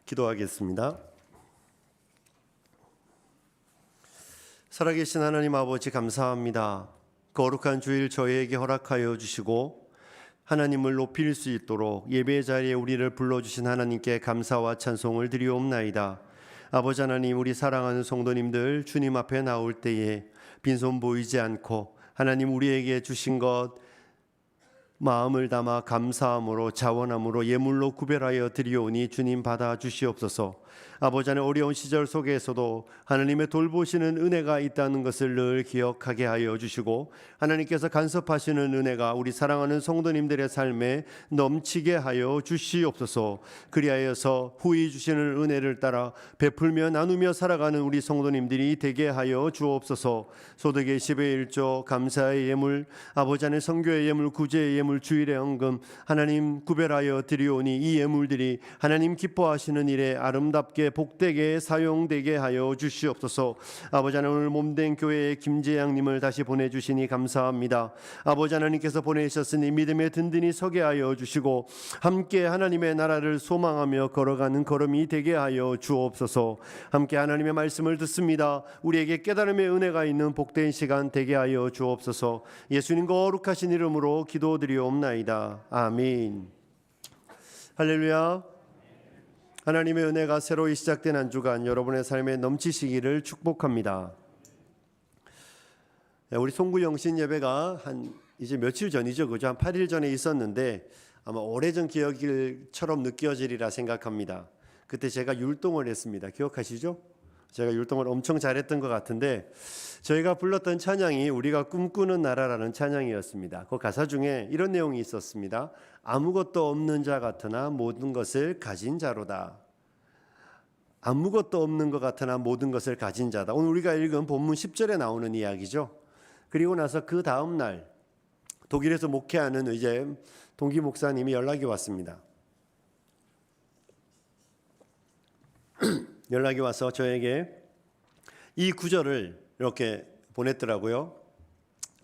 기도하겠습니다. 살아계신 하나님 아버지 감사합니다. 거룩한 주일 저희에게 허락하여 주시고 하나님을 높일 수 있도록 예배 자리에 우리를 불러주신 하나님께 감사와 찬송을 드리옵나이다. 아버지 하나님, 우리 사랑하는 성도님들 주님 앞에 나올 때에 빈손 보이지 않고 하나님 우리에게 주신 것 마음을 담아 감사함으로 자원함으로 예물로 구별하여 드리오니 주님 받아 주시옵소서. 아버지 하나님, 어려운 시절 속에서도 하나님의 돌보시는 은혜가 있다는 것을 늘 기억하게 하여 주시고 하나님께서 간섭하시는 은혜가 우리 사랑하는 성도님들의 삶에 넘치게 하여 주시옵소서. 그리하여서 후히 주시는 은혜를 따라 베풀며 나누며 살아가는 우리 성도님들이 되게 하여 주옵소서. 소득의 10의 1조 감사의 예물, 아버지 하나님 선교의 예물, 구제의 예물, 주일의 헌금 하나님 구별하여 드리오니 이 예물들이 하나님 기뻐하시는 일에 아름답게 복되게 사용되게 하여 주시옵소서. 아버지 하나님, 오늘 몸된 교회의 김재양님을 다시 보내주시니 감사합니다. 아버지 하나님께서 보내셨으니 믿음에 든든히 서게 하여 주시고 함께 하나님의 나라를 소망하며 걸어가는 걸음이 되게 하여 주옵소서. 함께 하나님의 말씀을 듣습니다. 우리에게 깨달음의 은혜가 있는 복된 시간 되게 하여 주옵소서. 예수님 거룩하신 이름으로 기도드리옵나이다. 아멘. 할렐루야. 하나님의 은혜가 새로이 시작된 한 주간 여러분의 삶에 넘치시기를 축복합니다. 우리 송구 영신 예배가 이제 며칠 전이죠, 그죠? 한 8일 전에 있었는데 아마 오래전 기억일처럼 느껴지리라 생각합니다. 그때 제가 율동을 했습니다. 기억하시죠? 제가 율동을 엄청 잘했던 것 같은데 저희가 불렀던 찬양이 우리가 꿈꾸는 나라라는 찬양이었습니다. 그 가사 중에 이런 내용이 있었습니다. 아무것도 없는 자 같으나 모든 것을 가진 자로다. 아무것도 없는 것 같으나 모든 것을 가진 자다. 오늘 우리가 읽은 본문 10절에 나오는 이야기죠. 그리고 나서 그 다음 날 독일에서 목회하는 이제 동기 목사님이 연락이 왔습니다. 연락이 와서 저에게 이 구절을 이렇게 보냈더라고요.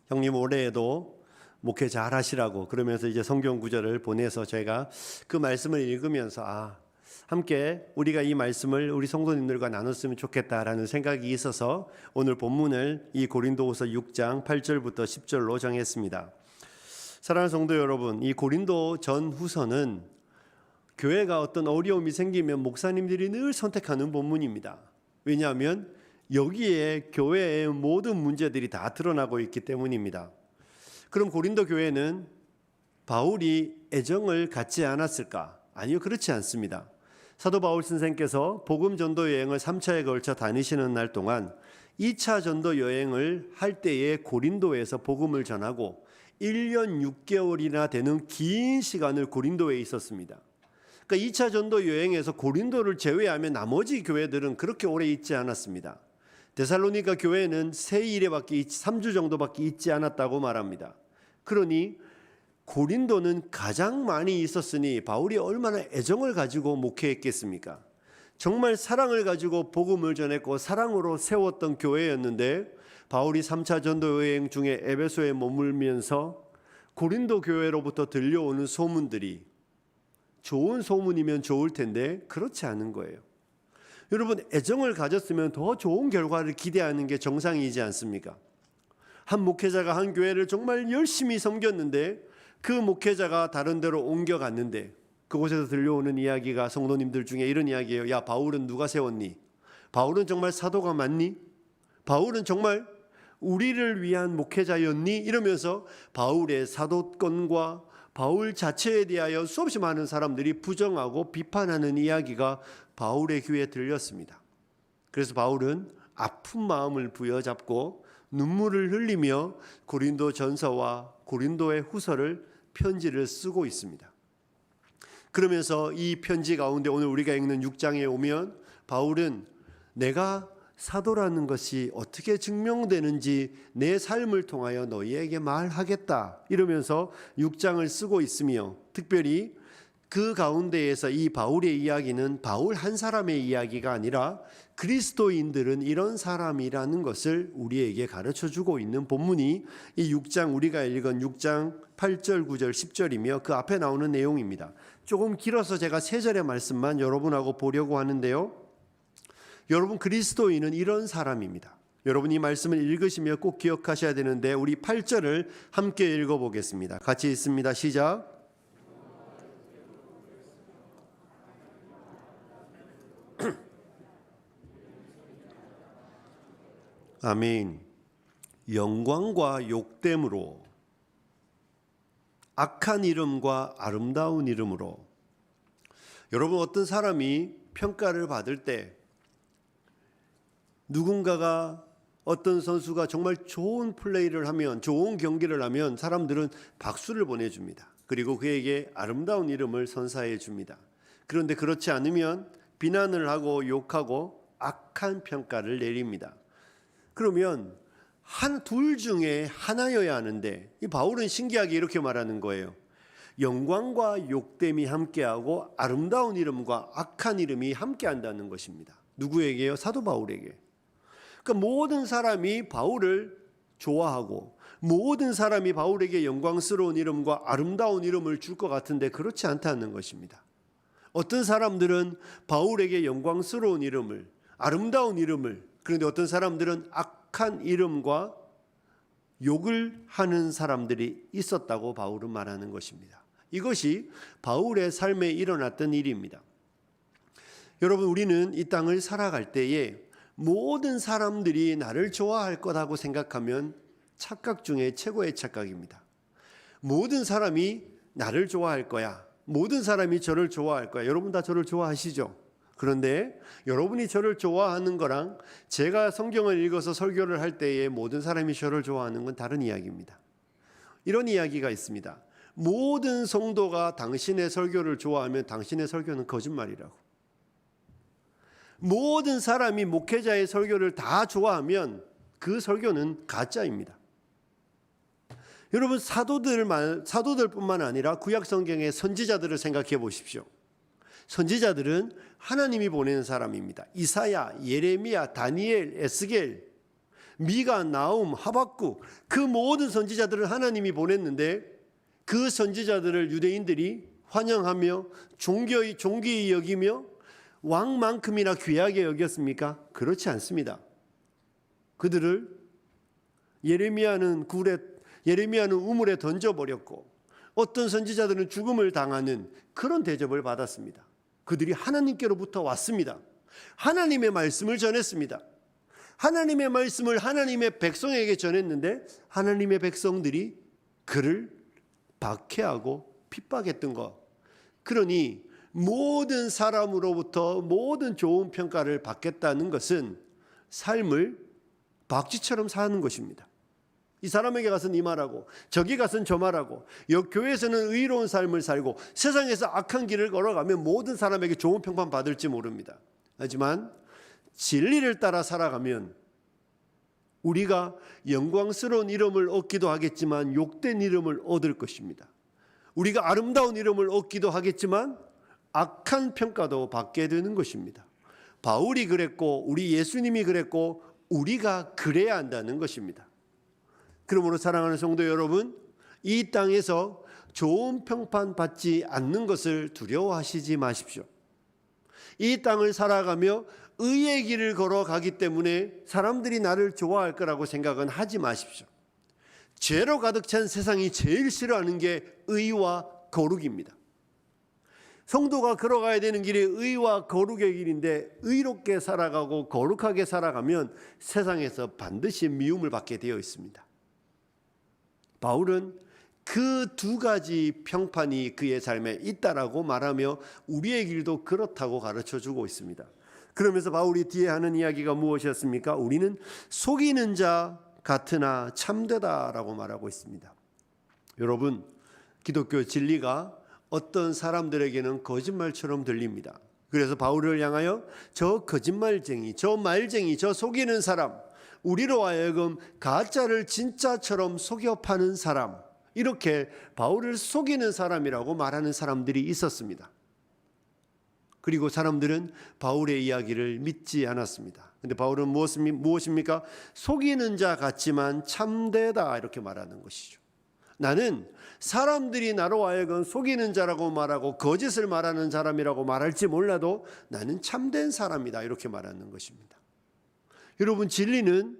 형님 올해에도 목회 잘 하시라고. 그러면서 이제 성경 구절을 보내서 제가 그 말씀을 읽으면서 함께 우리가 이 말씀을 우리 성도님들과 나눴으면 좋겠다라는 생각이 있어서 오늘 본문을 이 고린도후서 6장 8절부터 10절로 정했습니다. 사랑하는 성도 여러분, 이 고린도 전후서는 교회가 어떤 어려움이 생기면 목사님들이 늘 선택하는 본문입니다. 왜냐하면 여기에 교회의 모든 문제들이 다 드러나고 있기 때문입니다. 그럼 고린도 교회는 바울이 애정을 갖지 않았을까? 아니요, 그렇지 않습니다. 사도 바울 선생께서 복음 전도 여행을 3차에 걸쳐 다니시는 날 동안 2차 전도 여행을 할 때에 고린도에서 복음을 전하고 1년 6개월이나 되는 긴 시간을 고린도에 있었습니다. 그러니까 2차 전도 여행에서 고린도를 제외하면 나머지 교회들은 그렇게 오래 있지 않았습니다. 데살로니가 교회는 세 일에밖에 3주 정도밖에 있지 않았다고 말합니다. 그러니 고린도는 가장 많이 있었으니 바울이 얼마나 애정을 가지고 목회했겠습니까? 정말 사랑을 가지고 복음을 전했고 사랑으로 세웠던 교회였는데 바울이 3차 전도 여행 중에 에베소에 머물면서 고린도 교회로부터 들려오는 소문들이 좋은 소문이면 좋을 텐데 그렇지 않은 거예요. 여러분, 애정을 가졌으면 더 좋은 결과를 기대하는 게 정상이지 않습니까? 한 목회자가 한 교회를 정말 열심히 섬겼는데 그 목회자가 다른 데로 옮겨갔는데 그곳에서 들려오는 이야기가 성도님들 중에 이런 이야기예요. 야, 바울은 누가 세웠니? 바울은 정말 사도가 맞니? 바울은 정말 우리를 위한 목회자였니? 이러면서 바울의 사도권과 바울 자체에 대하여 수없이 많은 사람들이 부정하고 비판하는 이야기가 바울의 귀에 들렸습니다. 그래서 바울은 아픈 마음을 부여잡고 눈물을 흘리며 고린도 전서와 고린도의 후서를 편지를 쓰고 있습니다. 그러면서 이 편지 가운데 오늘 우리가 읽는 6장에 오면 바울은 내가 사도라는 것이 어떻게 증명되는지 내 삶을 통하여 너희에게 말하겠다 이러면서 6장을 쓰고 있으며 특별히 그 가운데에서 이 바울의 이야기는 바울 한 사람의 이야기가 아니라 그리스도인들은 이런 사람이라는 것을 우리에게 가르쳐주고 있는 본문이 이 6장, 우리가 읽은 6장 8절, 9절, 10절이며 그 앞에 나오는 내용입니다. 조금 길어서 제가 3절의 말씀만 여러분하고 보려고 하는데요. 여러분, 그리스도인은 이런 사람입니다. 여러분, 이 말씀을 읽으시며 꼭 기억하셔야 되는데 우리 8절을 함께 읽어보겠습니다. 같이 읽습니다. 시작. 아멘. 영광과 욕됨으로, 악한 이름과 아름다운 이름으로. 여러분, 어떤 사람이 평가를 받을 때 누군가가, 어떤 선수가 정말 좋은 플레이를 하면, 좋은 경기를 하면 사람들은 박수를 보내줍니다. 그리고 그에게 아름다운 이름을 선사해 줍니다. 그런데 그렇지 않으면 비난을 하고 욕하고 악한 평가를 내립니다. 그러면 둘 중에 하나여야 하는데, 이 바울은 신기하게 이렇게 말하는 거예요. 영광과 욕됨이 함께하고 아름다운 이름과 악한 이름이 함께한다는 것입니다. 누구에게요? 사도 바울에게. 그러니까 모든 사람이 바울을 좋아하고 모든 사람이 바울에게 영광스러운 이름과 아름다운 이름을 줄 것 같은데 그렇지 않다는 것입니다. 어떤 사람들은 바울에게 영광스러운 이름을, 아름다운 이름을, 그런데 어떤 사람들은 악한 이름과 욕을 하는 사람들이 있었다고 바울은 말하는 것입니다. 이것이 바울의 삶에 일어났던 일입니다. 여러분, 우리는 이 땅을 살아갈 때에 모든 사람들이 나를 좋아할 거라고 생각하면 착각 중에 최고의 착각입니다. 모든 사람이 나를 좋아할 거야. 모든 사람이 저를 좋아할 거야. 여러분 다 저를 좋아하시죠? 그런데 여러분이 저를 좋아하는 거랑 제가 성경을 읽어서 설교를 할 때에 모든 사람이 저를 좋아하는 건 다른 이야기입니다. 이런 이야기가 있습니다. 모든 성도가 당신의 설교를 좋아하면 당신의 설교는 거짓말이라고. 모든 사람이 목회자의 설교를 다 좋아하면 그 설교는 가짜입니다. 여러분, 사도들뿐만 아니라 구약 성경의 선지자들을 생각해 보십시오. 선지자들은 하나님이 보내는 사람입니다. 이사야, 예레미야, 다니엘, 에스겔, 미가, 나움, 하박국, 그 모든 선지자들을 하나님이 보냈는데 그 선지자들을 유대인들이 환영하며 존귀히 여기며 왕만큼이나 귀하게 여겼습니까? 그렇지 않습니다. 그들을 예레미야는 우물에 던져버렸고 어떤 선지자들은 죽음을 당하는 그런 대접을 받았습니다. 그들이 하나님께로부터 왔습니다. 하나님의 말씀을 전했습니다. 하나님의 말씀을 하나님의 백성에게 전했는데 하나님의 백성들이 그를 박해하고 핍박했던 것. 그러니 모든 사람으로부터 모든 좋은 평가를 받겠다는 것은 삶을 박쥐처럼 사는 것입니다. 이 사람에게 가서는 이 말하고 저기 가서는 저 말하고 교회에서는 의로운 삶을 살고 세상에서 악한 길을 걸어가면 모든 사람에게 좋은 평판 받을지 모릅니다. 하지만 진리를 따라 살아가면 우리가 영광스러운 이름을 얻기도 하겠지만 욕된 이름을 얻을 것입니다. 우리가 아름다운 이름을 얻기도 하겠지만 악한 평가도 받게 되는 것입니다. 바울이 그랬고 우리 예수님이 그랬고 우리가 그래야 한다는 것입니다. 그러므로 사랑하는 성도 여러분, 이 땅에서 좋은 평판 받지 않는 것을 두려워하시지 마십시오. 이 땅을 살아가며 의의 길을 걸어가기 때문에 사람들이 나를 좋아할 거라고 생각은 하지 마십시오. 죄로 가득 찬 세상이 제일 싫어하는 게 의와 거룩입니다. 성도가 걸어가야 되는 길이 의와 거룩의 길인데 의롭게 살아가고 거룩하게 살아가면 세상에서 반드시 미움을 받게 되어 있습니다. 바울은 그 두 가지 평판이 그의 삶에 있다라고 말하며 우리의 길도 그렇다고 가르쳐주고 있습니다. 그러면서 바울이 뒤에 하는 이야기가 무엇이었습니까? 우리는 속이는 자 같으나 참되다라고 말하고 있습니다. 여러분, 기독교 진리가 어떤 사람들에게는 거짓말처럼 들립니다. 그래서 바울을 향하여 저 거짓말쟁이, 저 말쟁이, 저 속이는 사람, 우리로 하여금 가짜를 진짜처럼 속여 파는 사람, 이렇게 바울을 속이는 사람이라고 말하는 사람들이 있었습니다. 그리고 사람들은 바울의 이야기를 믿지 않았습니다. 근데 바울은 무엇입니까? 속이는 자 같지만 참되다 이렇게 말하는 것이죠. 나는 사람들이 나로 하여금 속이는 자라고 말하고 거짓을 말하는 사람이라고 말할지 몰라도 나는 참된 사람이다 이렇게 말하는 것입니다. 여러분, 진리는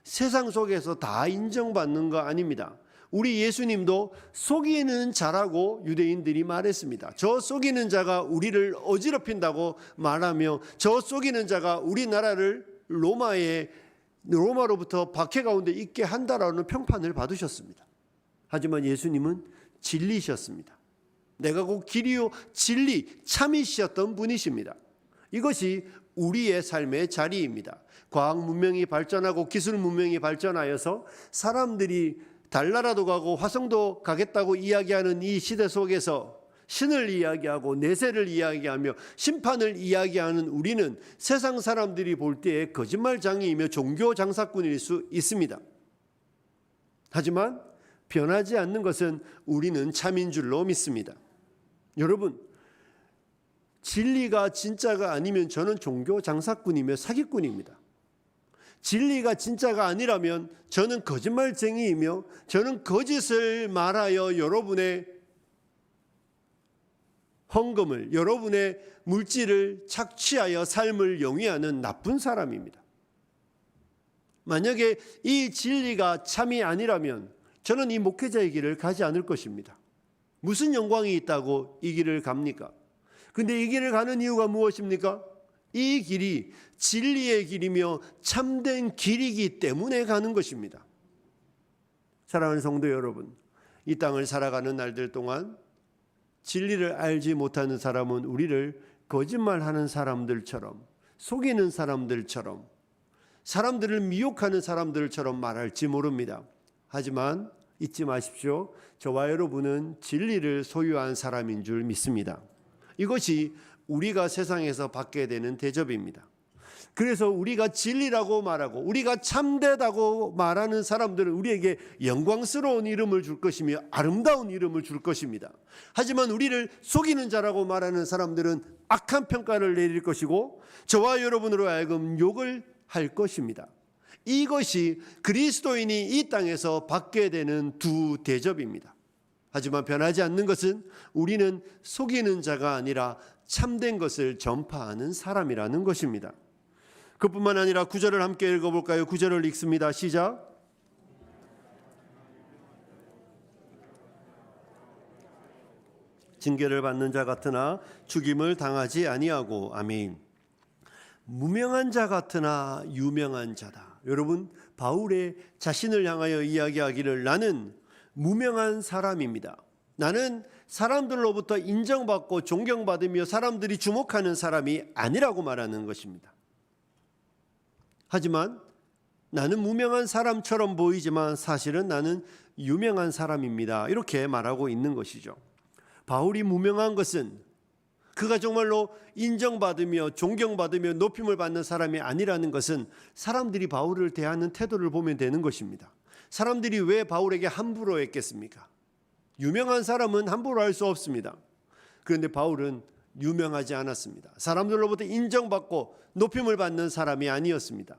세상 속에서 다 인정받는 거 아닙니다. 우리 예수님도 속이는 자라고 유대인들이 말했습니다. 저 속이는 자가 우리를 어지럽힌다고 말하며 저 속이는 자가 우리나라를 로마로부터 박해 가운데 있게 한다라는 평판을 받으셨습니다. 하지만 예수님은 진리셨습니다. 내가 곧 길이요 진리 참이셨던 분이십니다. 이것이 우리의 삶의 자리입니다. 과학 문명이 발전하고 기술 문명이 발전하여서 사람들이 달나라도 가고 화성도 가겠다고 이야기하는 이 시대 속에서 신을 이야기하고 내세를 이야기하며 심판을 이야기하는 우리는 세상 사람들이 볼 때에 거짓말장이이며 종교 장사꾼일 수 있습니다. 하지만 변하지 않는 것은 우리는 참인 줄로 믿습니다. 여러분, 진리가 진짜가 아니면 저는 종교 장사꾼이며 사기꾼입니다. 진리가 진짜가 아니라면 저는 거짓말쟁이이며 저는 거짓을 말하여 여러분의 헌금을, 여러분의 물질을 착취하여 삶을 영위하는 나쁜 사람입니다. 만약에 이 진리가 참이 아니라면 저는 이 목회자의 길을 가지 않을 것입니다. 무슨 영광이 있다고 이 길을 갑니까? 근데 이 길을 가는 이유가 무엇입니까? 이 길이 진리의 길이며 참된 길이기 때문에 가는 것입니다. 사랑하는 성도 여러분, 이 땅을 살아가는 날들 동안 진리를 알지 못하는 사람은 우리를 거짓말하는 사람들처럼, 속이는 사람들처럼, 사람들을 미혹하는 사람들처럼 말할지 모릅니다. 하지만 잊지 마십시오. 저와 여러분은 진리를 소유한 사람인 줄 믿습니다. 이것이 우리가 세상에서 받게 되는 대접입니다. 그래서 우리가 진리라고 말하고 우리가 참되다고 말하는 사람들은 우리에게 영광스러운 이름을 줄 것이며 아름다운 이름을 줄 것입니다. 하지만 우리를 속이는 자라고 말하는 사람들은 악한 평가를 내릴 것이고 저와 여러분으로 하여금 욕을 할 것입니다. 이것이 그리스도인이 이 땅에서 받게 되는 두 대접입니다. 하지만 변하지 않는 것은 우리는 속이는 자가 아니라 참된 것을 전파하는 사람이라는 것입니다. 그뿐만 아니라 9절을 함께 읽어볼까요? 9절을 읽습니다. 시작. 징계를 받는 자 같으나 죽임을 당하지 아니하고. 아멘. 무명한 자 같으나 유명한 자다. 여러분, 바울의 자신을 향하여 이야기하기를 나는 무명한 사람입니다. 나는 사람들로부터 인정받고 존경받으며 사람들이 주목하는 사람이 아니라고 말하는 것입니다. 하지만 나는 무명한 사람처럼 보이지만 사실은 나는 유명한 사람입니다. 이렇게 말하고 있는 것이죠. 바울이 무명한 것은 그가 정말로 인정받으며 존경받으며 높임을 받는 사람이 아니라는 것은 사람들이 바울을 대하는 태도를 보면 되는 것입니다. 사람들이 왜 바울에게 함부로 했겠습니까? 유명한 사람은 함부로 할 수 없습니다. 그런데 바울은 유명하지 않았습니다. 사람들로부터 인정받고 높임을 받는 사람이 아니었습니다.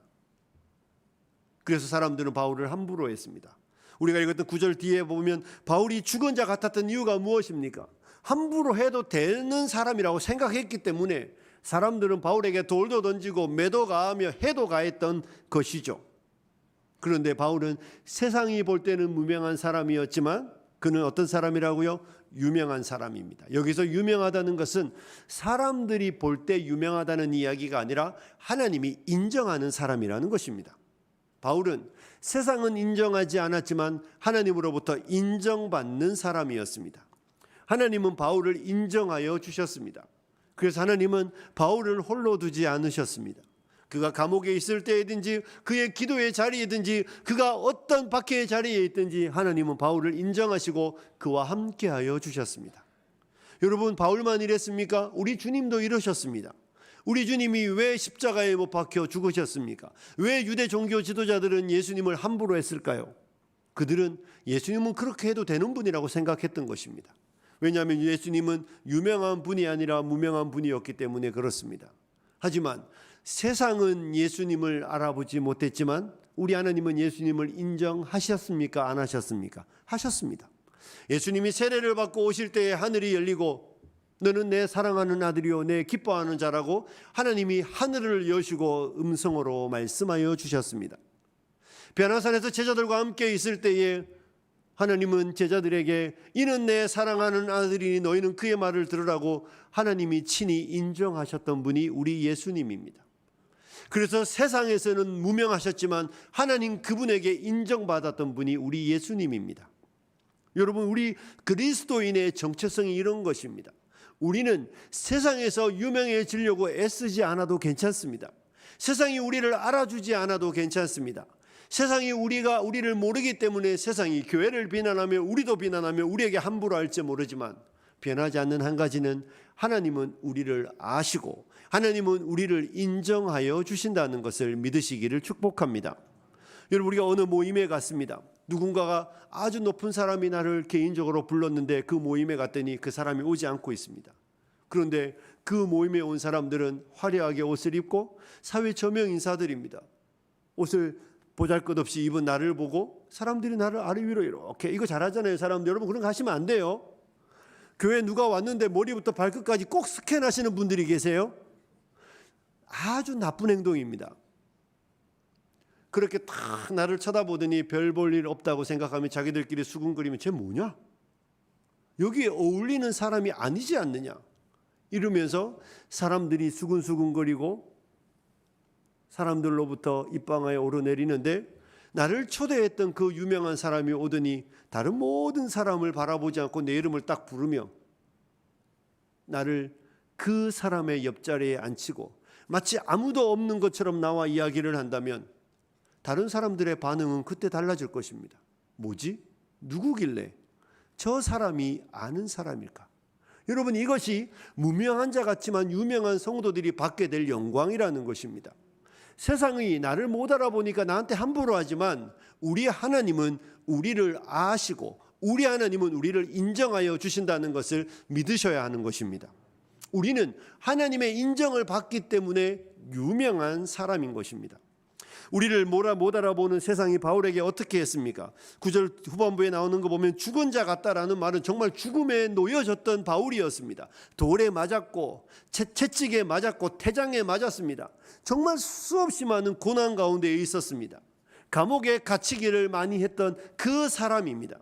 그래서 사람들은 바울을 함부로 했습니다. 우리가 읽었던 9절 뒤에 보면 바울이 죽은 자 같았던 이유가 무엇입니까? 함부로 해도 되는 사람이라고 생각했기 때문에 사람들은 바울에게 돌도 던지고 매도 가하며 해도 가했던 것이죠. 그런데 바울은 세상이 볼 때는 무명한 사람이었지만 그는 어떤 사람이라고요? 유명한 사람입니다. 여기서 유명하다는 것은 사람들이 볼 때 유명하다는 이야기가 아니라 하나님이 인정하는 사람이라는 것입니다. 바울은 세상은 인정하지 않았지만 하나님으로부터 인정받는 사람이었습니다. 하나님은 바울을 인정하여 주셨습니다. 그래서 하나님은 바울을 홀로 두지 않으셨습니다. 그가 감옥에 있을 때이든지 그의 기도의 자리이든지 그가 어떤 박해의 자리에 있든지 하나님은 바울을 인정하시고 그와 함께하여 주셨습니다. 여러분, 바울만 이랬습니까? 우리 주님도 이러셨습니다. 우리 주님이 왜 십자가에 못 박혀 죽으셨습니까? 왜 유대 종교 지도자들은 예수님을 함부로 했을까요? 그들은 예수님은 그렇게 해도 되는 분이라고 생각했던 것입니다. 왜냐하면 예수님은 유명한 분이 아니라 무명한 분이었기 때문에 그렇습니다. 하지만 세상은 예수님을 알아보지 못했지만 우리 하나님은 예수님을 인정하셨습니까? 안 하셨습니까? 하셨습니다. 예수님이 세례를 받고 오실 때에 하늘이 열리고 너는 내 사랑하는 아들이요 내 기뻐하는 자라고 하나님이 하늘을 여시고 음성으로 말씀하여 주셨습니다. 변화산에서 제자들과 함께 있을 때에 하나님은 제자들에게 이는 내 사랑하는 아들이니 너희는 그의 말을 들으라고 하나님이 친히 인정하셨던 분이 우리 예수님입니다. 그래서 세상에서는 무명하셨지만 하나님 그분에게 인정받았던 분이 우리 예수님입니다. 여러분, 우리 그리스도인의 정체성이 이런 것입니다. 우리는 세상에서 유명해지려고 애쓰지 않아도 괜찮습니다. 세상이 우리를 알아주지 않아도 괜찮습니다. 세상이 우리를 모르기 때문에 세상이 교회를 비난하며 우리도 비난하며 우리에게 함부로 할지 모르지만 변하지 않는 한 가지는 하나님은 우리를 아시고 하나님은 우리를 인정하여 주신다는 것을 믿으시기를 축복합니다. 여러분, 우리가 어느 모임에 갔습니다. 누군가가 아주 높은 사람이 나를 개인적으로 불렀는데 그 모임에 갔더니 그 사람이 오지 않고 있습니다. 그런데 그 모임에 온 사람들은 화려하게 옷을 입고 사회 저명 인사들입니다. 옷을 보잘것없이 입은 나를 보고 사람들이 나를 아래 위로 이렇게, 이거 잘하잖아요 사람들. 여러분, 그런 거 하시면 안 돼요. 교회 누가 왔는데 머리부터 발끝까지 꼭 스캔하시는 분들이 계세요. 아주 나쁜 행동입니다. 그렇게 딱 나를 쳐다보더니 별 볼 일 없다고 생각하면 자기들끼리 수군거리면 쟤 뭐냐? 여기에 어울리는 사람이 아니지 않느냐? 이러면서 사람들이 수군수군거리고 사람들로부터 입방아에 오르내리는데 나를 초대했던 그 유명한 사람이 오더니 다른 모든 사람을 바라보지 않고 내 이름을 딱 부르며 나를 그 사람의 옆자리에 앉히고 마치 아무도 없는 것처럼 나와 이야기를 한다면 다른 사람들의 반응은 그때 달라질 것입니다. 뭐지? 누구길래? 저 사람이 아는 사람일까? 여러분, 이것이 무명한 자 같지만 유명한 성도들이 받게 될 영광이라는 것입니다. 세상이 나를 못 알아보니까 나한테 함부로 하지만 우리 하나님은 우리를 아시고 우리 하나님은 우리를 인정하여 주신다는 것을 믿으셔야 하는 것입니다. 우리는 하나님의 인정을 받기 때문에 유명한 사람인 것입니다. 우리를 못 알아보는 세상이 바울에게 어떻게 했습니까? 9절 후반부에 나오는 거 보면 죽은 자 같다라는 말은 정말 죽음에 놓여졌던 바울이었습니다. 돌에 맞았고 채찍에 맞았고 태장에 맞았습니다. 정말 수없이 많은 고난 가운데 있었습니다. 감옥에 갇히기를 많이 했던 그 사람입니다.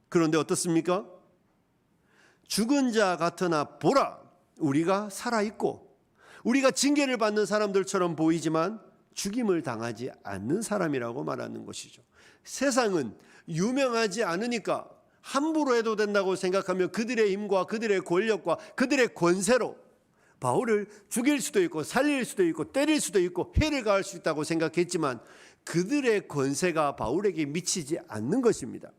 그런데 어떻습니까? 죽은 자 같으나 보라, 우리가 살아있고 우리가 징계를 받는 사람들처럼 보이지만 죽임을 당하지 않는 사람이라고 말하는 것이죠. 세상은 유명하지 않으니까 함부로 해도 된다고 생각하며 그들의 힘과 그들의 권력과 그들의 권세로 바울을 죽일 수도 있고 살릴 수도 있고 때릴 수도 있고 해를 가할 수 있다고 생각했지만 그들의 권세가 바울에게 미치지 않는 것입니다.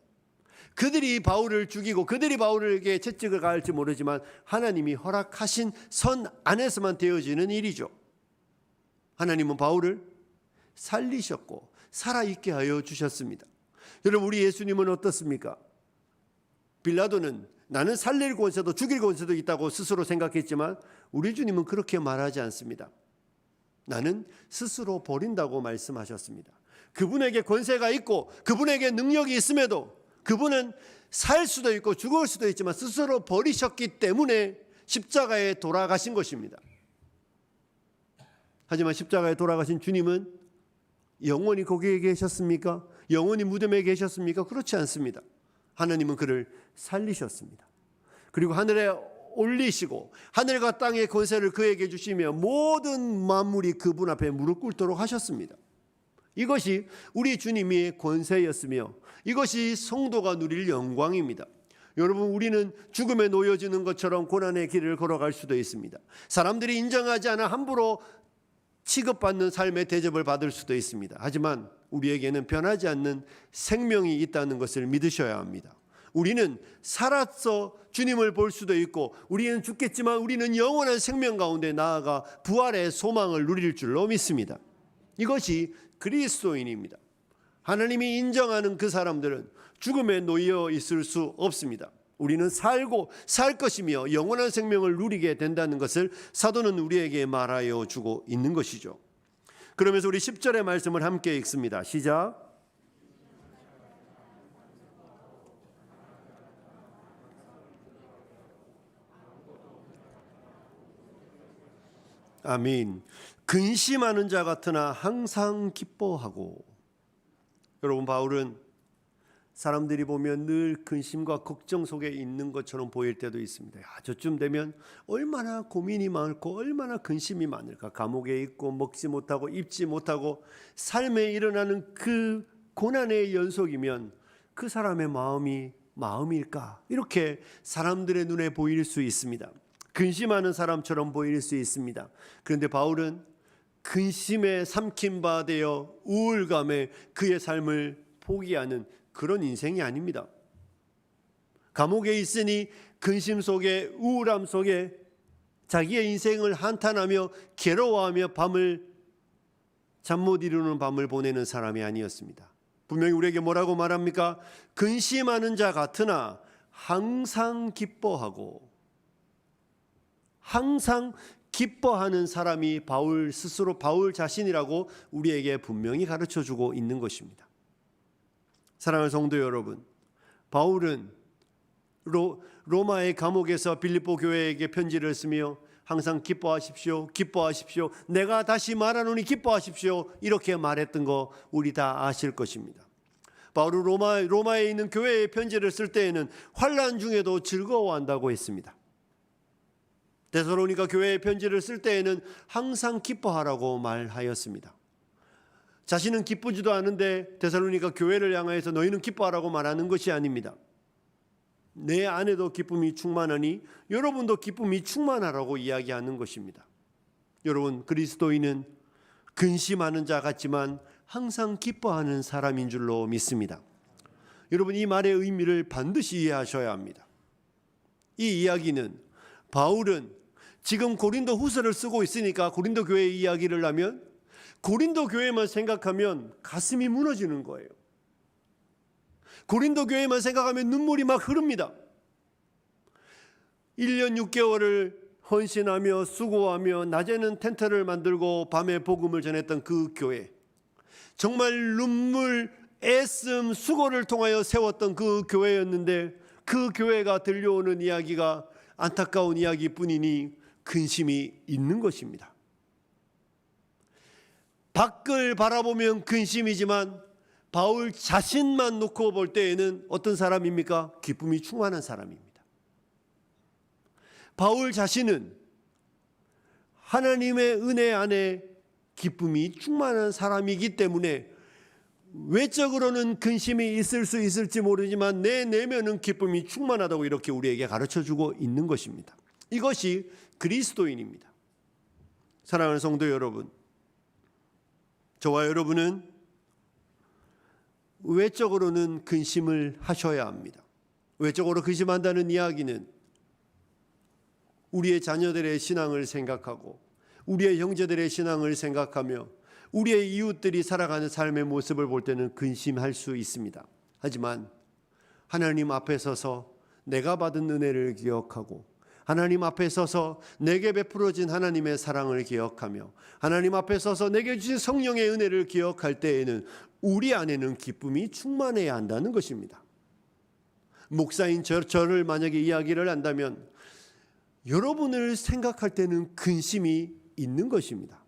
그들이 바울을 죽이고 그들이 바울에게 채찍을 가할지 모르지만 하나님이 허락하신 선 안에서만 되어지는 일이죠. 하나님은 바울을 살리셨고 살아있게 하여 주셨습니다. 여러분, 우리 예수님은 어떻습니까? 빌라도는 나는 살릴 권세도 죽일 권세도 있다고 스스로 생각했지만 우리 주님은 그렇게 말하지 않습니다. 나는 스스로 버린다고 말씀하셨습니다. 그분에게 권세가 있고 그분에게 능력이 있음에도 그분은 살 수도 있고 죽을 수도 있지만 스스로 버리셨기 때문에 십자가에 돌아가신 것입니다. 하지만 십자가에 돌아가신 주님은 영원히 거기에 계셨습니까? 영원히 무덤에 계셨습니까? 그렇지 않습니다. 하나님은 그를 살리셨습니다. 그리고 하늘에 올리시고 하늘과 땅의 권세를 그에게 주시며 모든 만물이 그분 앞에 무릎 꿇도록 하셨습니다. 이것이 우리 주님의 권세였으며 이것이 성도가 누릴 영광입니다. 여러분, 우리는 죽음에 놓여지는 것처럼 고난의 길을 걸어갈 수도 있습니다. 사람들이 인정하지 않아 함부로 취급받는 삶의 대접을 받을 수도 있습니다. 하지만 우리에게는 변하지 않는 생명이 있다는 것을 믿으셔야 합니다. 우리는 살아서 주님을 볼 수도 있고 우리는 죽겠지만 우리는 영원한 생명 가운데 나아가 부활의 소망을 누릴 줄로 믿습니다. 이것이 그리스도인입니다. 하나님이 인정하는 그 사람들은 죽음에 놓여 있을 수 없습니다. 우리는 살고 살 것이며 영원한 생명을 누리게 된다는 것을 사도는 우리에게 말하여 주고 있는 것이죠. 그러면서 우리 10절의 말씀을 함께 읽습니다. 시작. 아멘. 근심하는 자 같으나 항상 기뻐하고. 여러분, 바울은 사람들이 보면 늘 근심과 걱정 속에 있는 것처럼 보일 때도 있습니다. 저쯤 되면 얼마나 고민이 많고 얼마나 근심이 많을까. 감옥에 있고 먹지 못하고 입지 못하고 삶에 일어나는 그 고난의 연속이면 그 사람의 마음일까? 이렇게 사람들의 눈에 보일 수 있습니다. 근심하는 사람처럼 보일 수 있습니다. 그런데 바울은 근심에 삼킨 바 되어 우울감에 그의 삶을 포기하는 그런 인생이 아닙니다. 감옥에 있으니 근심 속에 우울함 속에 자기의 인생을 한탄하며 괴로워하며 잠 못 이루는 밤을 보내는 사람이 아니었습니다. 분명히 우리에게 뭐라고 말합니까? 근심하는 자 같으나 항상 기뻐하고. 항상 기뻐하는 사람이 바울 스스로 바울 자신이라고 우리에게 분명히 가르쳐주고 있는 것입니다. 사랑하는 성도 여러분, 바울은 로마의 감옥에서 빌립보 교회에게 편지를 쓰며 항상 기뻐하십시오, 기뻐하십시오, 내가 다시 말하노니 기뻐하십시오, 이렇게 말했던 거 우리 다 아실 것입니다. 바울은 로마에 있는 교회에 편지를 쓸 때에는 환난 중에도 즐거워한다고 했습니다. 데살로니가 교회에 편지를 쓸 때에는 항상 기뻐하라고 말하였습니다. 자신은 기쁘지도 않은데 데살로니가 교회를 향하여서 너희는 기뻐하라고 말하는 것이 아닙니다. 내 안에도 기쁨이 충만하니 여러분도 기쁨이 충만하라고 이야기하는 것입니다. 여러분, 그리스도인은 근심하는 자 같지만 항상 기뻐하는 사람인 줄로 믿습니다. 여러분, 이 말의 의미를 반드시 이해하셔야 합니다. 이 이야기는 바울은 지금 고린도 후서를 쓰고 있으니까 고린도 교회 이야기를 하면 고린도 교회만 생각하면 가슴이 무너지는 거예요. 고린도 교회만 생각하면 눈물이 막 흐릅니다. 1년 6개월을 헌신하며 수고하며 낮에는 텐트를 만들고 밤에 복음을 전했던 그 교회, 정말 눈물, 애씀, 수고를 통하여 세웠던 그 교회였는데 그 교회가 들려오는 이야기가 안타까운 이야기뿐이니 근심이 있는 것입니다. 밖을 바라보면 근심이지만 바울 자신만 놓고 볼 때에는 어떤 사람입니까? 기쁨이 충만한 사람입니다. 바울 자신은 하나님의 은혜 안에 기쁨이 충만한 사람이기 때문에 외적으로는 근심이 있을 수 있을지 모르지만 내 내면은 기쁨이 충만하다고 이렇게 우리에게 가르쳐주고 있는 것입니다. 이것이 그리스도인입니다. 사랑하는 성도 여러분, 저와 여러분은 외적으로는 근심을 하셔야 합니다. 외적으로 근심한다는 이야기는 우리의 자녀들의 신앙을 생각하고 우리의 형제들의 신앙을 생각하며 우리의 이웃들이 살아가는 삶의 모습을 볼 때는 근심할 수 있습니다. 하지만 하나님 앞에 서서 내가 받은 은혜를 기억하고 하나님 앞에 서서 내게 베풀어진 하나님의 사랑을 기억하며 하나님 앞에 서서 내게 주신 성령의 은혜를 기억할 때에는 우리 안에는 기쁨이 충만해야 한다는 것입니다. 목사인 저를 만약에 이야기를 한다면 여러분을 생각할 때는 근심이 있는 것입니다.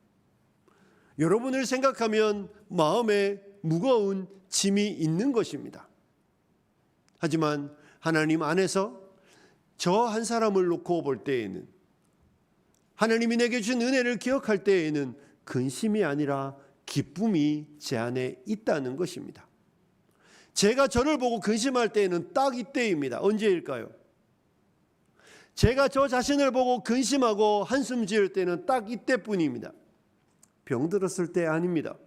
여러분을 생각하면 마음에 무거운 짐이 있는 것입니다. 하지만 하나님 안에서 저 한 사람을 놓고 볼 때에는, 하나님이 내게 주신 은혜를 기억할 때에는 근심이 아니라 기쁨이 제 안에 있다는 것입니다. 제가 저를 보고 근심할 때에는 딱 이때입니다. 언제일까요? 제가 저 자신을 보고 근심하고 한숨 지을 때는 딱 이때뿐입니다. 병들었을 때 아닙니다.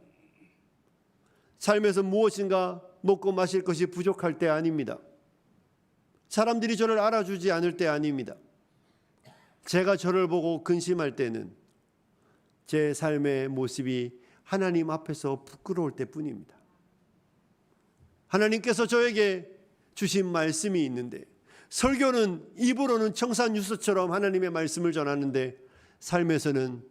삶에서 무엇인가 먹고 마실 것이 부족할 때 아닙니다. 사람들이 저를 알아주지 않을 때 아닙니다. 제가 저를 보고 근심할 때는 제 삶의 모습이 하나님 앞에서 부끄러울 때뿐입니다. 하나님께서 저에게 주신 말씀이 있는데, 설교는 입으로는 청산유수처럼 하나님의 말씀을 전하는데 삶에서는,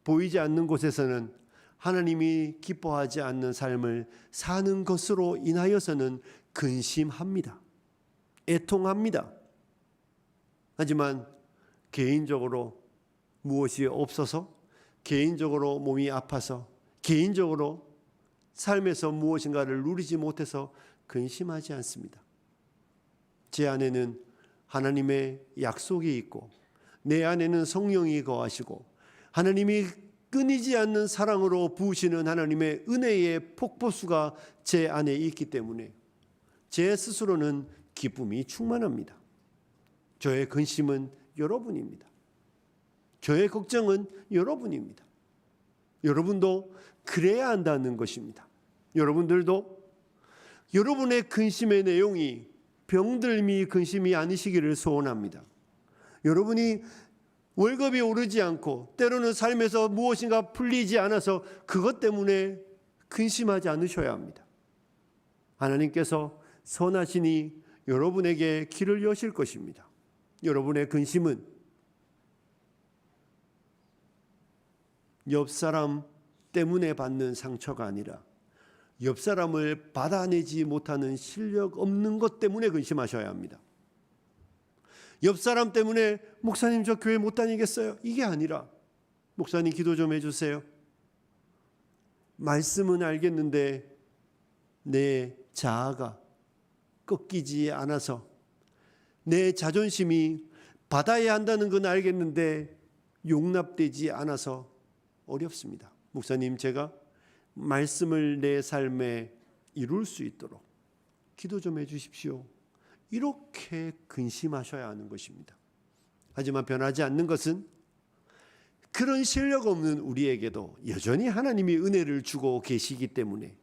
보이지 않는 곳에서는 하나님이 기뻐하지 않는 삶을 사는 것으로 인하여서는 근심합니다. 애통합니다. 하지만 개인적으로 무엇이 없어서, 개인적으로 몸이 아파서, 개인적으로 삶에서 무엇인가를 누리지 못해서 근심하지 않습니다. 제 안에는 하나님의 약속이 있고 내 안에는 성령이 거하시고 하나님이 끊이지 않는 사랑으로 부으시는 하나님의 은혜의 폭포수가 제 안에 있기 때문에 제 스스로는 기쁨이 충만합니다. 저의 근심은 여러분입니다. 저의 걱정은 여러분입니다. 여러분도 그래야 한다는 것입니다. 여러분들도 여러분의 근심의 내용이 병들미 근심이 아니시기를 소원합니다. 여러분이 월급이 오르지 않고 때로는 삶에서 무엇인가 풀리지 않아서 그것 때문에 근심하지 않으셔야 합니다. 하나님께서 선하시니 여러분에게 길을 여실 것입니다. 여러분의 근심은 옆 사람 때문에 받는 상처가 아니라 옆 사람을 받아내지 못하는 실력 없는 것 때문에 근심하셔야 합니다. 옆 사람 때문에 목사님 저 교회 못 다니겠어요? 이게 아니라 목사님 기도 좀 해주세요. 말씀은 알겠는데 내 자아가 꺾이지 않아서, 내 자존심이 받아야 한다는 건 알겠는데 용납되지 않아서 어렵습니다. 목사님 제가 말씀을 내 삶에 이룰 수 있도록 기도 좀 해주십시오. 이렇게 근심하셔야 하는 것입니다. 하지만 변하지 않는 것은 그런 실력 없는 우리에게도 여전히 하나님이 은혜를 주고 계시기 때문에,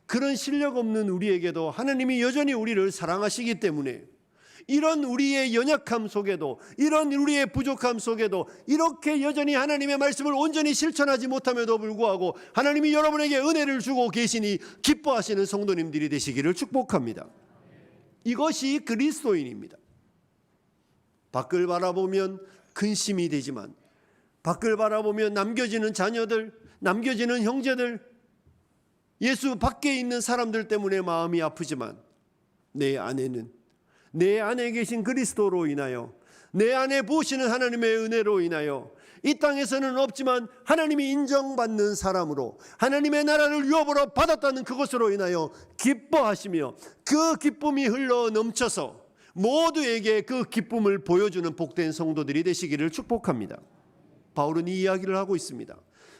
그런 실력 없는 우리에게도 하나님이 여전히 우리를 사랑하시기 때문에, 이런 우리의 연약함 속에도, 이런 우리의 부족함 속에도 이렇게 여전히 하나님의 말씀을 온전히 실천하지 못함에도 불구하고 하나님이 여러분에게 은혜를 주고 계시니 기뻐하시는 성도님들이 되시기를 축복합니다. 이것이 그리스도인입니다. 밖을 바라보면 근심이 되지만, 밖을 바라보면 남겨지는 자녀들, 남겨지는 형제들, 예수 밖에 있는 사람들 때문에 마음이 아프지만 내 안에는, 내 안에 계신 그리스도로 인하여, 내 안에 부으시는 하나님의 은혜로 인하여 이 땅에서는 없지만 하나님이 인정받는 사람으로 하나님의 나라를 유업으로 받았다는 그것으로 인하여 기뻐하시며 그 기쁨이 흘러 넘쳐서 모두에게 그 기쁨을 보여주는 복된 성도들이 되시기를 축복합니다. 바울은 이 이야기를 하고 있습니다.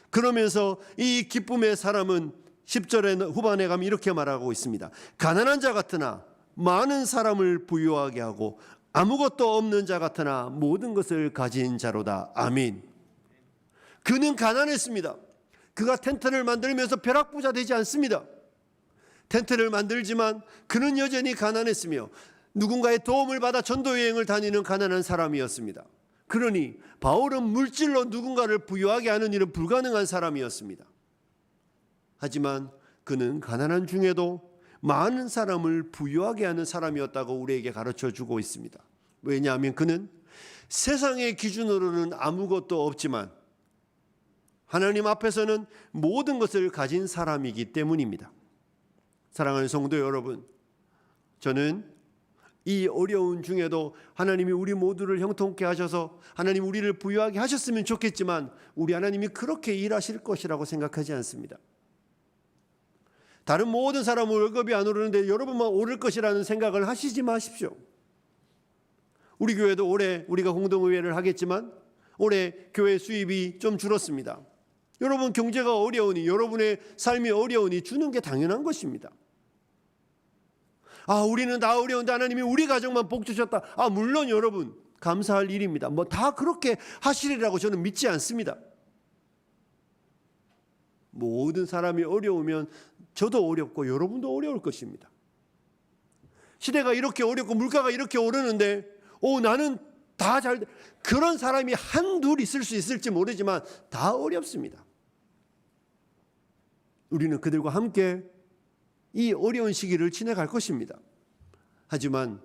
그러면서 이 기쁨의 사람은 10절의 후반에 가면 이렇게 말하고 있습니다. 가난한 자 같으나 많은 사람을 부유하게 하고 아무것도 없는 자 같으나 모든 것을 가진 자로다. 아멘. 그는 가난했습니다. 그가 텐트를 만들면서 벼락부자 되지 않습니다. 텐트를 만들지만 그는 여전히 가난했으며 누군가의 도움을 받아 전도여행을 다니는 가난한 사람이었습니다. 그러니 바울은 물질로 누군가를 부유하게 하는 일은 불가능한 사람이었습니다. 하지만 그는 가난한 중에도 많은 사람을 부유하게 하는 사람이었다고 우리에게 가르쳐주고 있습니다. 왜냐하면 그는 세상의 기준으로는 아무것도 없지만 하나님 앞에서는 모든 것을 가진 사람이기 때문입니다. 사랑하는 성도 여러분, 저는 이 어려운 중에도 하나님이 우리 모두를 형통케 하셔서 하나님 우리를 부유하게 하셨으면 좋겠지만 우리 하나님이 그렇게 일하실 것이라고 생각하지 않습니다. 다른 모든 사람은 월급이 안 오르는데 여러분만 오를 것이라는 생각을 하시지 마십시오. 우리 교회도 올해 우리가 공동의회를 하겠지만 올해 교회 수입이 좀 줄었습니다. 여러분 경제가 어려우니, 여러분의 삶이 어려우니 주는 게 당연한 것입니다. 우리는 다 어려운데 하나님이 우리 가정만 복 주셨다. 물론 여러분 감사할 일입니다. 다 그렇게 하시리라고 저는 믿지 않습니다. 모든 사람이 어려우면 저도 어렵고 여러분도 어려울 것입니다. 시대가 이렇게 어렵고 물가가 이렇게 오르는데 나는 다 잘, 그런 사람이 한둘 있을 수 있을지 모르지만 다 어렵습니다. 우리는 그들과 함께 이 어려운 시기를 지나갈 것입니다. 하지만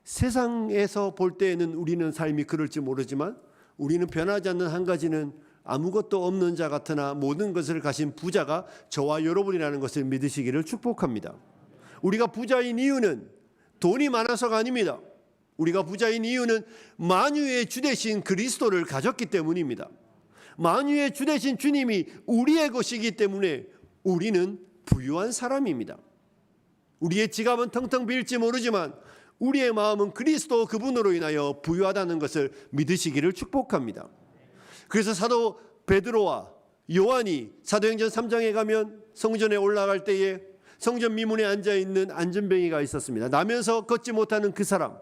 세상에서 볼 때에는 우리는 삶이 그럴지 모르지만 우리는 변하지 않는 한 가지는 아무것도 없는 자 같으나 모든 것을 가진 부자가 저와 여러분이라는 것을 믿으시기를 축복합니다. 우리가 부자인 이유는 돈이 많아서가 아닙니다. 우리가 부자인 이유는 만유의 주 되신 그리스도를 가졌기 때문입니다. 만유의 주 되신 주님이 우리의 것이기 때문에 우리는 부유한 사람입니다. 우리의 지갑은 텅텅 빌지 모르지만 우리의 마음은 그리스도 그분으로 인하여 부유하다는 것을 믿으시기를 축복합니다. 그래서 사도 베드로와 요한이 사도행전 3장에 가면 성전에 올라갈 때에 성전 미문에 앉아있는 안전뱅이가 있었습니다. 나면서 걷지 못하는 그 사람.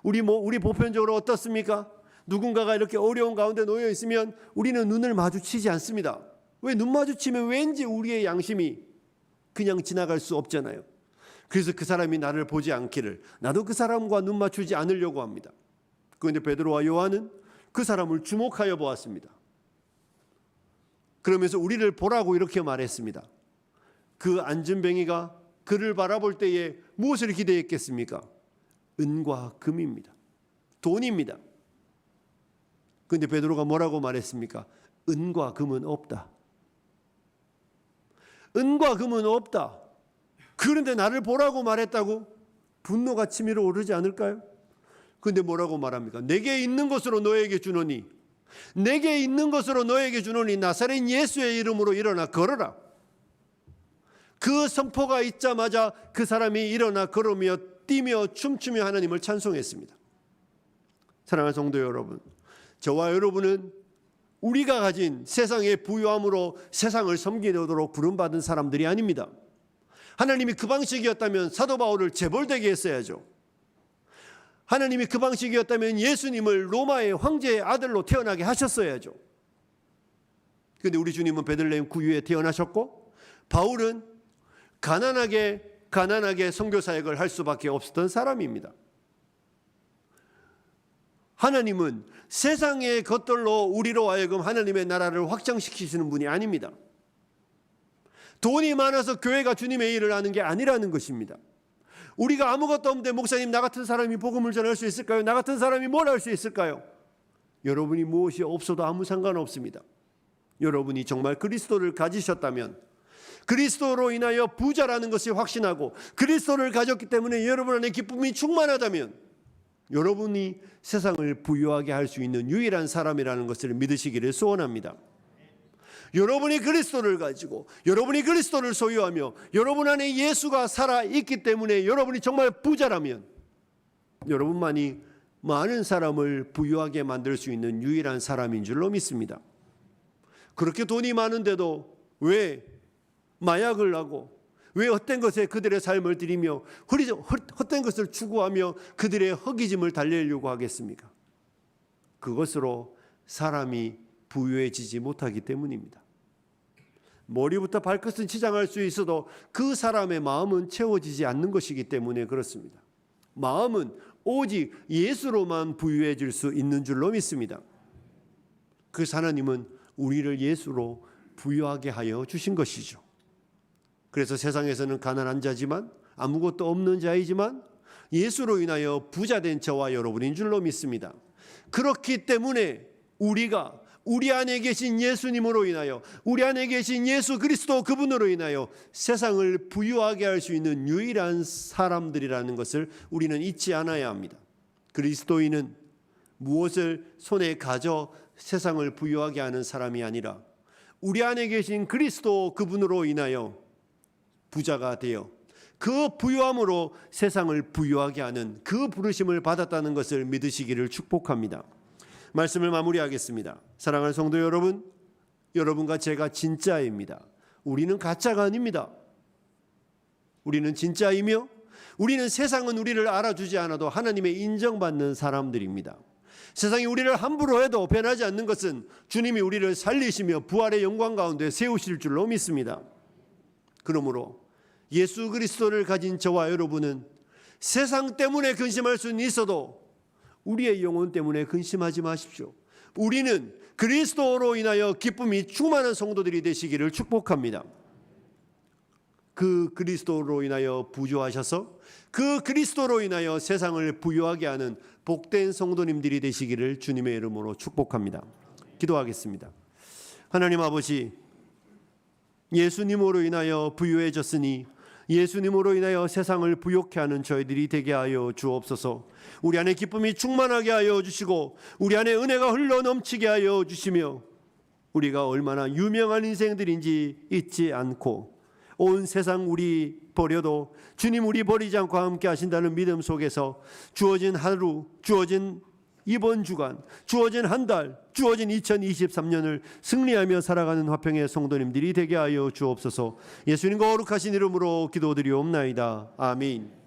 우리 보편적으로 어떻습니까? 누군가가 이렇게 어려운 가운데 놓여 있으면 우리는 눈을 마주치지 않습니다. 왜? 눈 마주치면 왠지 우리의 양심이 그냥 지나갈 수 없잖아요. 그래서 그 사람이 나를 보지 않기를 나도 그 사람과 눈 맞추지 않으려고 합니다. 그런데 베드로와 요한은 그 사람을 주목하여 보았습니다. 그러면서 우리를 보라고 이렇게 말했습니다. 그 안전뱅이가 그를 바라볼 때에 무엇을 기대했겠습니까? 은과 금입니다. 돈입니다. 그런데 베드로가 뭐라고 말했습니까? 은과 금은 없다. 은과 금은 없다. 그런데 나를 보라고 말했다고? 분노가 치밀어 오르지 않을까요? 그런데 뭐라고 말합니까? 내게 있는 것으로 너에게 주노니 내게 있는 것으로 너에게 주노니 나사렛 예수의 이름으로 일어나 걸어라. 그 선포가 있자마자 그 사람이 일어나 걸으며 뛰며 춤추며 하나님을 찬송했습니다. 사랑하는 성도 여러분, 저와 여러분은 우리가 가진 세상의 부유함으로 세상을 섬기도록 부름받은 사람들이 아닙니다. 하나님이 그 방식이었다면 사도 바울을 재벌되게 했어야죠. 하나님이 그 방식이었다면 예수님을 로마의 황제의 아들로 태어나게 하셨어야죠. 그런데 우리 주님은 베들레헴 구유에 태어나셨고 바울은 가난하게 선교 사역을 할 수밖에 없었던 사람입니다. 하나님은 세상의 것들로 우리로 하여금 하나님의 나라를 확장시키시는 분이 아닙니다. 돈이 많아서 교회가 주님의 일을 하는 게 아니라는 것입니다. 우리가 아무것도 없는데 목사님 나 같은 사람이 복음을 전할 수 있을까요? 나 같은 사람이 뭘 할 수 있을까요? 여러분이 무엇이 없어도 아무 상관없습니다. 여러분이 정말 그리스도를 가지셨다면 그리스도로 인하여 부자라는 것이 확신하고 그리스도를 가졌기 때문에 여러분 안에 기쁨이 충만하다면 여러분이 세상을 부유하게 할 수 있는 유일한 사람이라는 것을 믿으시기를 소원합니다. 여러분이 그리스도를 가지고 여러분이 그리스도를 소유하며 여러분 안에 예수가 살아있기 때문에 여러분이 정말 부자라면 여러분만이 많은 사람을 부유하게 만들 수 있는 유일한 사람인 줄로 믿습니다. 그렇게 돈이 많은데도 왜 마약을 하고 왜 헛된 것에 그들의 삶을 들이며 헛된 것을 추구하며 그들의 허기짐을 달래려고 하겠습니까? 그것으로 사람이 부유해지지 못하기 때문입니다. 머리부터 발끝은 치장할 수 있어도 그 사람의 마음은 채워지지 않는 것이기 때문에 그렇습니다. 마음은 오직 예수로만 부유해질 수 있는 줄로 믿습니다. 그 하나님은 우리를 예수로 부유하게 하여 주신 것이죠. 그래서 세상에서는 가난한 자지만 아무것도 없는 자이지만 예수로 인하여 부자된 저와 여러분인 줄로 믿습니다. 그렇기 때문에 우리가 우리 안에 계신 예수님으로 인하여 우리 안에 계신 예수 그리스도 그분으로 인하여 세상을 부유하게 할 수 있는 유일한 사람들이라는 것을 우리는 잊지 않아야 합니다. 그리스도인은 무엇을 손에 가져 세상을 부유하게 하는 사람이 아니라 우리 안에 계신 그리스도 그분으로 인하여 부자가 되어 그 부유함으로 세상을 부유하게 하는 그 부르심을 받았다는 것을 믿으시기를 축복합니다. 말씀을 마무리하겠습니다. 사랑하는 성도 여러분, 여러분과 제가 진짜입니다. 우리는 가짜가 아닙니다. 우리는 진짜이며 우리는 세상은 우리를 알아주지 않아도 하나님의 인정받는 사람들입니다. 세상이 우리를 함부로 해도 변하지 않는 것은 주님이 우리를 살리시며 부활의 영광 가운데 세우실 줄로 믿습니다. 그러므로 예수 그리스도를 가진 저와 여러분은 세상 때문에 근심할 수는 있어도 우리의 영혼 때문에 근심하지 마십시오. 우리는 그리스도로 인하여 기쁨이 충만한 성도들이 되시기를 축복합니다. 그 그리스도로 인하여 부조하셔서 그 그리스도로 인하여 세상을 부유하게 하는 복된 성도님들이 되시기를 주님의 이름으로 축복합니다. 기도하겠습니다. 하나님 아버지, 예수님으로 인하여 부유해졌으니 예수님으로 인하여 세상을 부욕해 하는 저희들이 되게 하여 주옵소서. 우리 안에 기쁨이 충만하게 하여 주시고 우리 안에 은혜가 흘러 넘치게 하여 주시며 우리가 얼마나 유명한 인생들인지 잊지 않고 온 세상 우리 버려도 주님 우리 버리지 않고 함께 하신다는 믿음 속에서 주어진 하루, 주어진 이번 주간, 주어진 한 달, 주어진 2023년을 승리하며 살아가는 화평의 성도님들이 되게 하여 주옵소서. 예수님과 거룩하신 이름으로 기도드리옵나이다. 아멘.